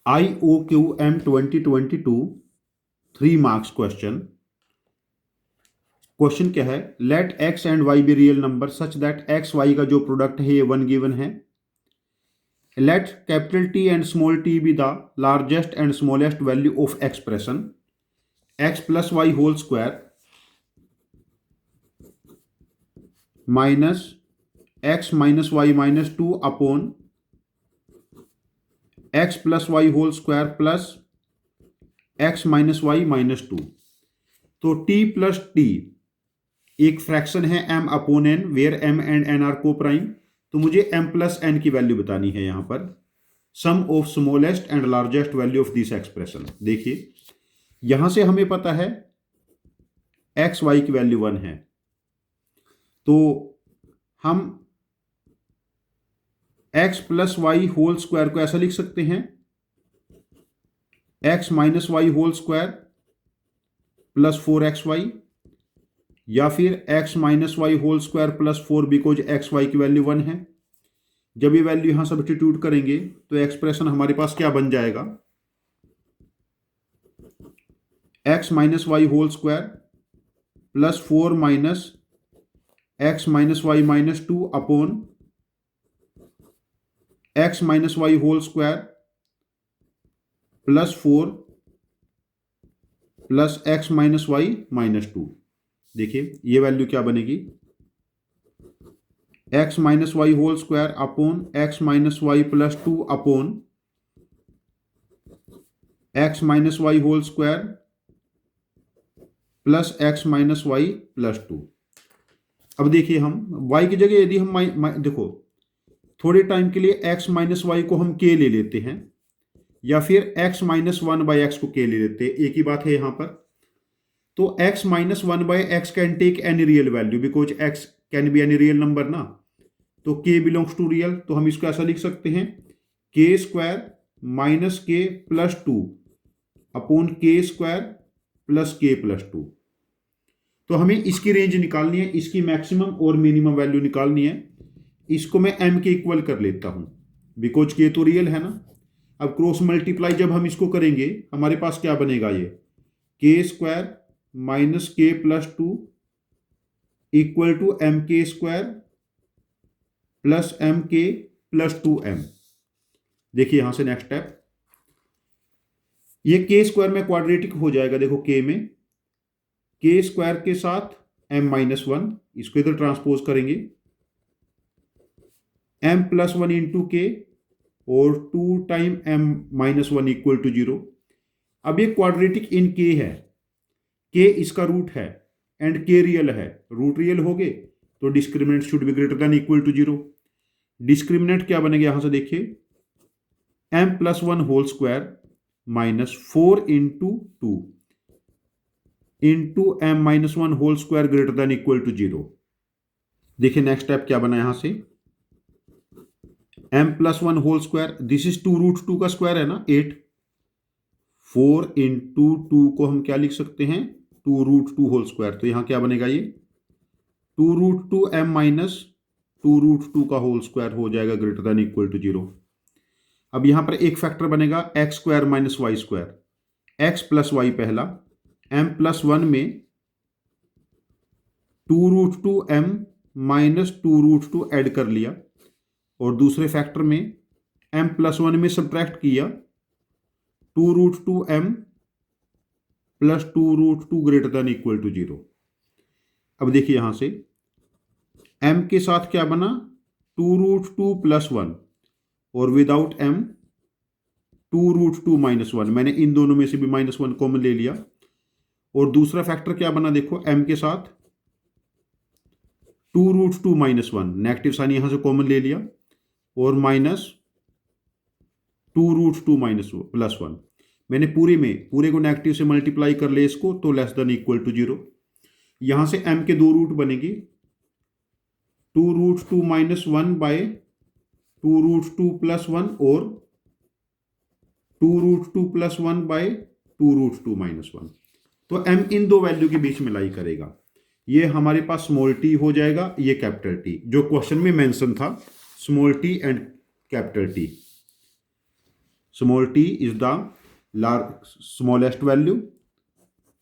IOQM 2022 3 marks question क्या है? Let X and Y be real number such that X Y का जो product है ये 1 गिवन है. Let capital T and small T be the largest and smallest value of expression X plus Y whole square minus x minus Y minus 2 upon X plus Y whole square plus x minus Y minus 2. तो T plus T एक fraction है m upon n where m and n are coprime. तो मुझे m plus n की value बतानी है यहां पर. Sum of smallest and largest value of this expression. देखिए यहां से हमें पता है एक्स वाई की वैल्यू 1 है, तो हम x plus Y whole square को ऐसा लिख सकते हैं x minus y whole square plus 4xy, या फिर x minus y whole square plus 4 because x y की वैल्यू 1 है. जब ये वैल्यू यहां सब्स्टिट्यूट करेंगे तो एक्सप्रेशन हमारे पास क्या बन जाएगा? x minus y whole square plus 4 minus x minus Y minus 2 upon x minus y whole square plus 4 plus x minus Y minus 2. देखिए ये वैल्यू क्या बनेगी? X minus y whole square upon x minus y plus 2 upon x minus y whole square plus x minus y plus 2. अब देखिए हम y की जगह यदि हम देखो थोड़े टाइम के लिए x माइनस वाई को हम k ले लेते हैं, या फिर x माइनस 1 बाई एक्स को k ले लेते हैं, एक ही बात है यहां पर. तो x minus 1 by x can take any real value because x can be any real number ना. तो k बिलोंग्स टू रियल, तो हम इसको ऐसा लिख सकते हैं k square minus k plus 2 upon k square plus k plus 2. तो हमें इसकी रेंज निकालनी है, इसकी मैक्सिमम और मिनिमम वैल्यू निकालनी है. इसको मैं m के इक्वल कर लेता हूं बिकॉज k तो रियल है ना. अब क्रॉस मल्टीप्लाई जब हम इसको करेंगे हमारे पास क्या बनेगा? ये k square minus k plus 2 equal to m k square plus m k plus 2m. देखिए यहां से नेक्स्ट स्टेप, ये k स्क्वायर में क्वाड्रेटिक हो जाएगा. देखो k में k स्क्वायर के साथ m माइनस 1, इसको इधर ट्रांसपोज करेंगे m प्लस 1 इंटू के और 2 time m minus 1 equal to 0. अब ये क्वाड्रेटिक इन k है, k इसका रूट है एंड k रियल है. रूट रियल हो गए तो discriminant should be greater than equal to 0. Discriminant क्या बनेगा यहां से देखिए m plus 1 whole square minus 4 into 2 into m minus 1 whole square greater than equal to 0. देखिए नेक्स्ट स्टेप क्या बना यहां से m plus 1 whole square, this is 2 root 2 का स्क्वायर है ना 8. 4 इंटू 2 को हम क्या लिख सकते हैं 2 रूट 2 होल स्क्वायर. तो यहां क्या बनेगा? ये 2 रूट 2 m माइनस 2 रूट 2 का होल स्क्वायर हो जाएगा ग्रेटर देन इक्वल टू 0. अब यहां पर एक फैक्टर बनेगा x square minus y square. X plus y पहला, m प्लस 1 में 2 root 2 m minus 2 root 2 add कर लिया, और दूसरे फैक्टर में m प्लस 1 में सब्ट्रैक्ट किया 2 root 2 m plus 2 root 2 greater than equal to 0. अब देखिए यहां से m के साथ क्या बना 2 रूट 2 प्लस 1 और विदाउट m 2 रूट 2 माइनस 1. मैंने इन दोनों में से भी माइनस 1 कॉमन ले लिया. और दूसरा फैक्टर क्या बना देखो m के साथ 2 रूट 2 माइनस 1, नेगेटिव साइन यहां से कॉमन ले लिया और माइनस 2 रूट 2 माइनस प्लस 1. मैंने पूरे को नेगेटिव से मल्टीप्लाई कर ले इसको तो लेस देन इक्वल टू 0. यहां से m के दो रूट बनेंगे 2 root 2 minus 1 by 2 root 2 plus 1 और 2 root 2 plus 1 by 2 root 2 minus 1. तो m इन दो वैल्यू के बीच में लाई करेगा. ये हमारे पास स्मॉल t हो जाएगा, ये कैपिटल T जो क्वेश्चन में मेंशन था, small t and capital T. Small T is the smallest value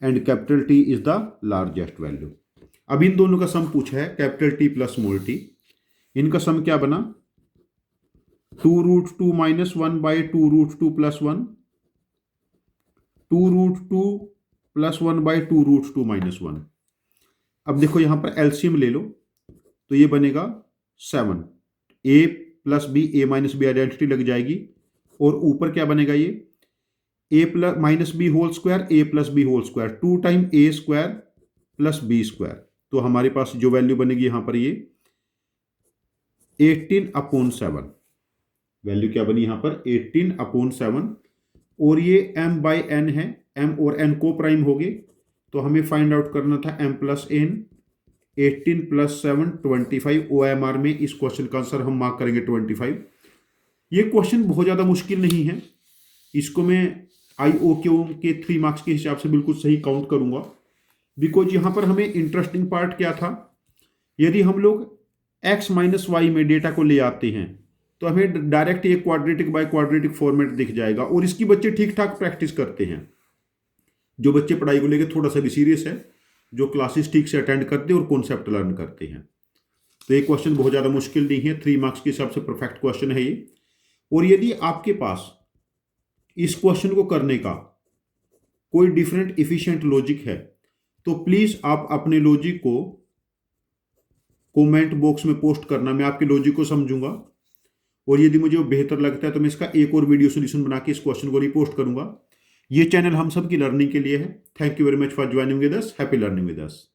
and capital T is the largest value. अब इन दोनों का सम पूछा है, capital T plus small T. इनका सम क्या बना, 2√2 minus 1 by 2√2 plus 1, 2√2 plus 1 by 2√2 minus 1। अब देखो यहां पर एलसीएम ले लो तो ये बनेगा 7, a plus b, a minus b identity लग जाएगी, और ऊपर क्या बनेगा, ये a plus minus b whole square, a plus b whole square, 2 time a square plus b square. तो हमारे पास जो वैल्यू बनेगी यहां पर ये 18/7। वैल्यू क्या बनी यहां पर, 18/7। और ये m बाई n है, m और n को प्राइम हो गए, तो हमें फाइंड आउट करना था m plus n। 18 plus 7 25। OMR में इस क्वेश्चन का आंसर हम मार्क करेंगे 25। ये क्वेश्चन बहुत ज़्यादा मुश्किल नहीं है, इसको मैं IOQ के 3 मार्क्स के हिसाब से बिल्कुल सही काउंट करूंगा। बिकॉज यहाँ पर हमें इंटरेस्टिंग पार्ट क्या था, यदि हम लोग x माइनस वाई में डेटा को ले आते हैं तो हमें डायरेक्ट ये क्वाड्रेटिक बाय क्वाड्रेटिक फॉर्मेट दिख जाएगा, और इसकी बच्चे ठीक ठाक प्रैक्टिस करते हैं। जो बच्चे पढ़ाई को लेकर थोड़ा सा भी सीरियस है, जो क्लासेस ठीक से अटेंड करते हैं और कॉन्सेप्ट लर्न करते हैं। तो ये क्वेश्चन बहुत ज़्यादा मुश्किल नहीं है, 3 मार्क्स के हिसाब से परफेक्ट क्वेश्चन है ये। और यदि आपके पास इस क्वेश्चन को करने का कोई डिफरेंट इफिशिएंट लॉजिक है तो प्लीज आप अपने लॉजिक को कमेंट बॉक्स में पोस्ट करना, मैं आपके लॉजिक को समझूंगा, और यदि मुझे बेहतर लगता है तो मैं इसका एक और वीडियो सोल्यूशन बना के इस क्वेश्चन को रिपोस्ट करूंगा। ये चैनल हम सब की लर्निंग के लिए है। Thank you very much for joining with us. Happy learning with us.